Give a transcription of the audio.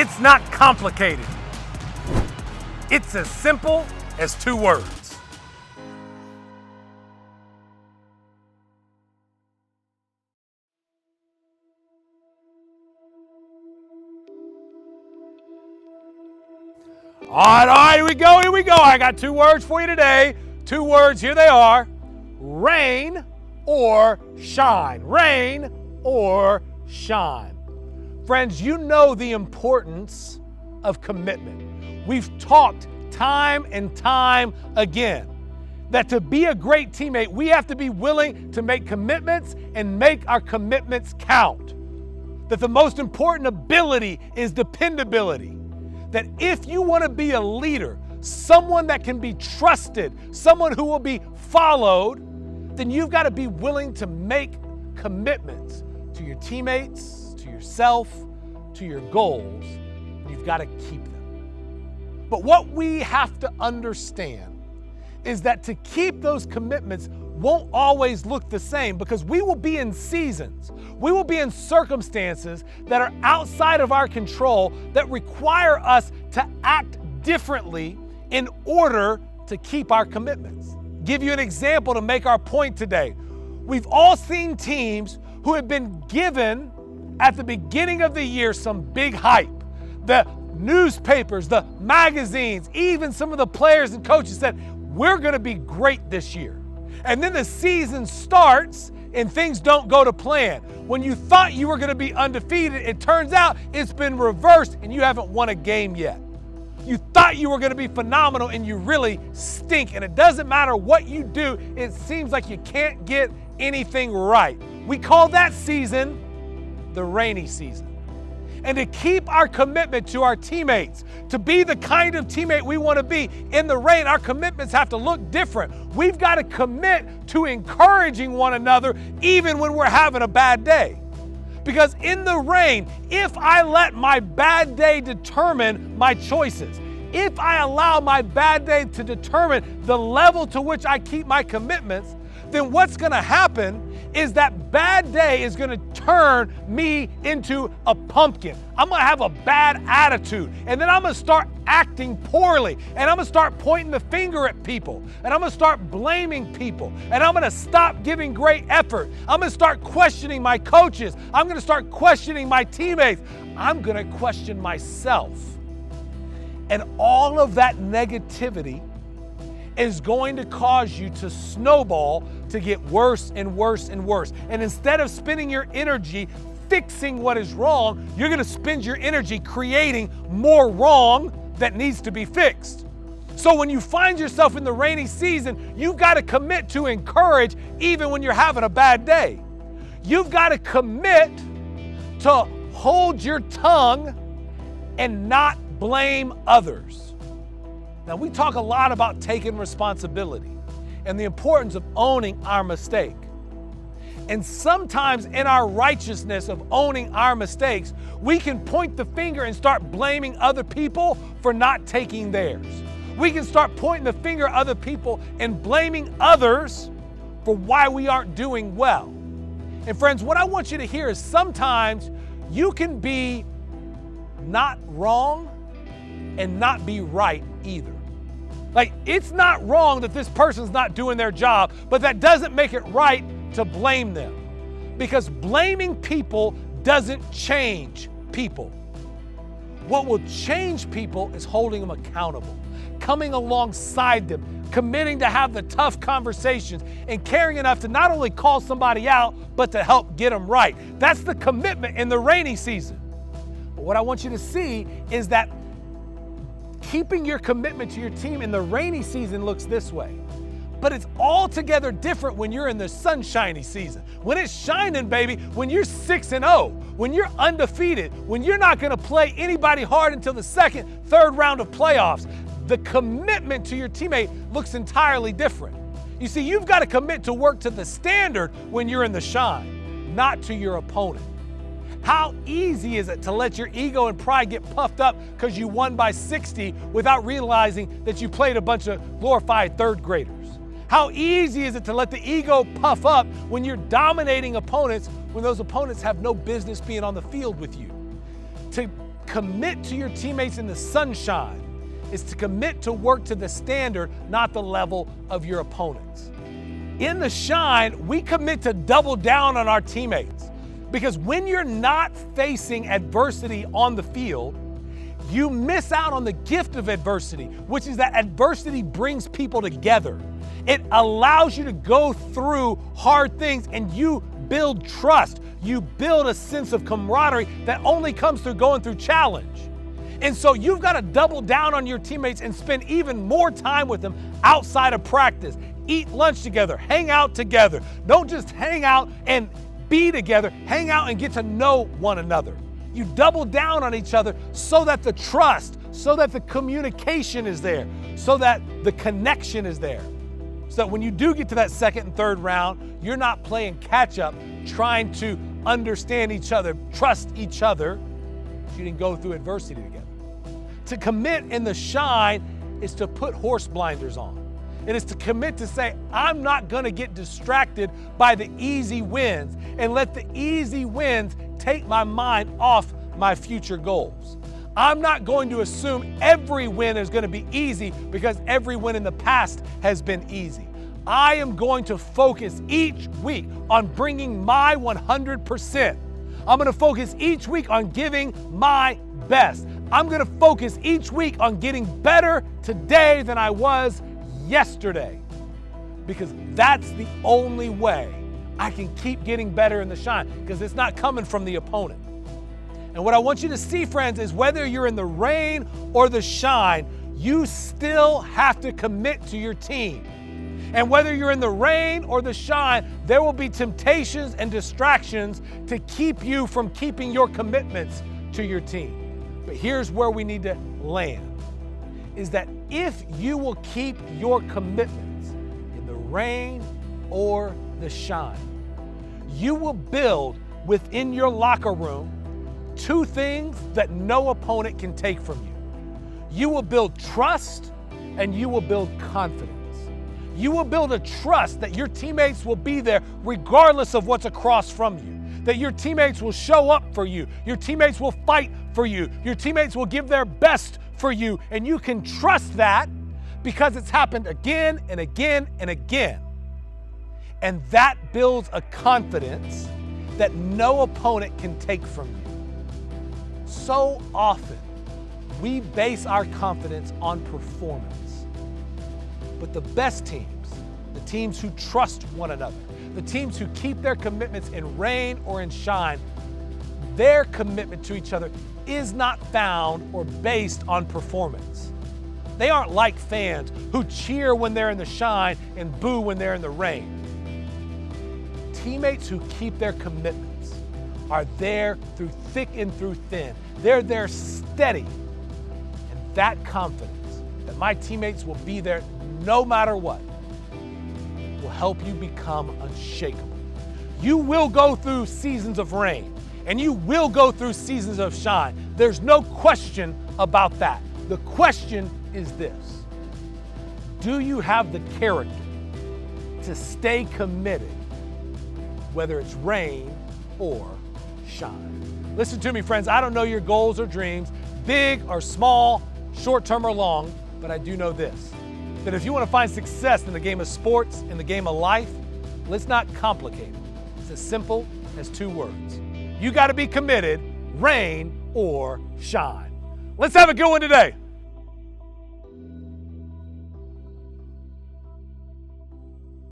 It's not complicated. It's as simple as 2 words. All right, here we go. I got 2 words for you today. 2 words, here they are. Rain or shine. Rain or shine. Friends, you know the importance of commitment. We've talked time and time again that to be a great teammate, we have to be willing to make commitments and make our commitments count. That the most important ability is dependability. That if you want to be a leader, someone that can be trusted, someone who will be followed, then you've got to be willing to make commitments to your teammates, to yourself, to your goals. You've got to keep them. But what we have to understand is that to keep those commitments won't always look the same, because we will be in seasons, we will be in circumstances that are outside of our control that require us to act differently in order to keep our commitments. Give you an example to make our point today. We've all seen teams who have been given at the beginning of the year some big hype. The newspapers, the magazines, even some of the players and coaches said, we're going to be great this year. And then the season starts and things don't go to plan. When you thought you were going to be undefeated, it turns out it's been reversed and you haven't won a game yet. You thought you were going to be phenomenal and you really stink. And it doesn't matter what you do, it seems like you can't get anything right. We call that season the rainy season. And to keep our commitment to our teammates, to be the kind of teammate we want to be in the rain, our commitments have to look different. We've got to commit to encouraging one another even when we're having a bad day. Because in the rain, if I let my bad day determine my choices, if I allow my bad day to determine the level to which I keep my commitments, then what's going to happen is that bad day is going to turn me into a pumpkin. I'm going to have a bad attitude, and then I'm going to start acting poorly, and I'm going to start pointing the finger at people, and I'm going to start blaming people, and I'm going to stop giving great effort. I'm going to start questioning my coaches. I'm going to start questioning my teammates. I'm going to question myself. And all of that negativity is going to cause you to snowball, to get worse and worse and worse. And instead of spending your energy fixing what is wrong, you're going to spend your energy creating more wrong that needs to be fixed. So when you find yourself in the rainy season, you've got to commit to encourage even when you're having a bad day. You've got to commit to hold your tongue and not blame others. Now, we talk a lot about taking responsibility and the importance of owning our mistake. And sometimes in our righteousness of owning our mistakes, we can point the finger and start blaming other people for not taking theirs. We can start pointing the finger at other people and blaming others for why we aren't doing well. And friends, what I want you to hear is sometimes you can be not wrong and not be right either. Like, it's not wrong that this person's not doing their job, but that doesn't make it right to blame them. Because blaming people doesn't change people. What will change people is holding them accountable, coming alongside them, committing to have the tough conversations, and caring enough to not only call somebody out, but to help get them right. That's the commitment in the rainy season. But what I want you to see is that keeping your commitment to your team in the rainy season looks this way. But it's altogether different when you're in the sunshiny season. When it's shining, baby, when you're 6-0, when you're undefeated, when you're not gonna play anybody hard until the second, third round of playoffs, the commitment to your teammate looks entirely different. You see, you've got to commit to work to the standard when you're in the shine, not to your opponent. How easy is it to let your ego and pride get puffed up because you won by 60 without realizing that you played a bunch of glorified third graders? How easy is it to let the ego puff up when you're dominating opponents when those opponents have no business being on the field with you? To commit to your teammates in the sunshine is to commit to work to the standard, not the level of your opponents. In the shine, we commit to double down on our teammates, because when you're not facing adversity on the field, you miss out on the gift of adversity, which is that adversity brings people together. It allows you to go through hard things and you build trust. You build a sense of camaraderie that only comes through going through challenge. And so you've got to double down on your teammates and spend even more time with them outside of practice. Eat lunch together, hang out together. Don't just hang out and be together, hang out and get to know one another. You double down on each other so that the trust, so that the communication is there, so that the connection is there. So that when you do get to that second and third round, you're not playing catch up, trying to understand each other, trust each other. You didn't go through adversity together. To commit in the shine is to put horse blinders on. It is to commit to say, I'm not going to get distracted by the easy wins and let the easy wins take my mind off my future goals. I'm not going to assume every win is going to be easy because every win in the past has been easy. I am going to focus each week on bringing my 100%. I'm going to focus each week on giving my best. I'm going to focus each week on getting better today than I was yesterday, because that's the only way I can keep getting better in the shine, because it's not coming from the opponent. And what I want you to see, friends, is whether you're in the rain or the shine, you still have to commit to your team. And whether you're in the rain or the shine, there will be temptations and distractions to keep you from keeping your commitments to your team. But here's where we need to land, is that if you will keep your commitments in the rain or the shine, you will build within your locker room two things that no opponent can take from you. You will build trust and you will build confidence. You will build a trust that your teammates will be there regardless of what's across from you, that your teammates will show up for you, your teammates will fight for you, your teammates will give their best for you, and you can trust that because it's happened again and again and again. And that builds a confidence that no opponent can take from you. So often, we base our confidence on performance. But the best teams, the teams who trust one another, the teams who keep their commitments in rain or in shine, their commitment to each other is not found or based on performance. They aren't like fans who cheer when they're in the shine and boo when they're in the rain. Teammates who keep their commitments are there through thick and through thin. They're there steady. And that confidence that my teammates will be there no matter what will help you become unshakable. You will go through seasons of rain and you will go through seasons of shine. There's no question about that. The question is this: do you have the character to stay committed whether it's rain or shine? Listen to me, friends. I don't know your goals or dreams, big or small, short-term or long, but I do know this, that if you want to find success in the game of sports, in the game of life, let's not complicate it. It's as simple as 2 words. You got to be committed, rain or shine. Let's have a good one today.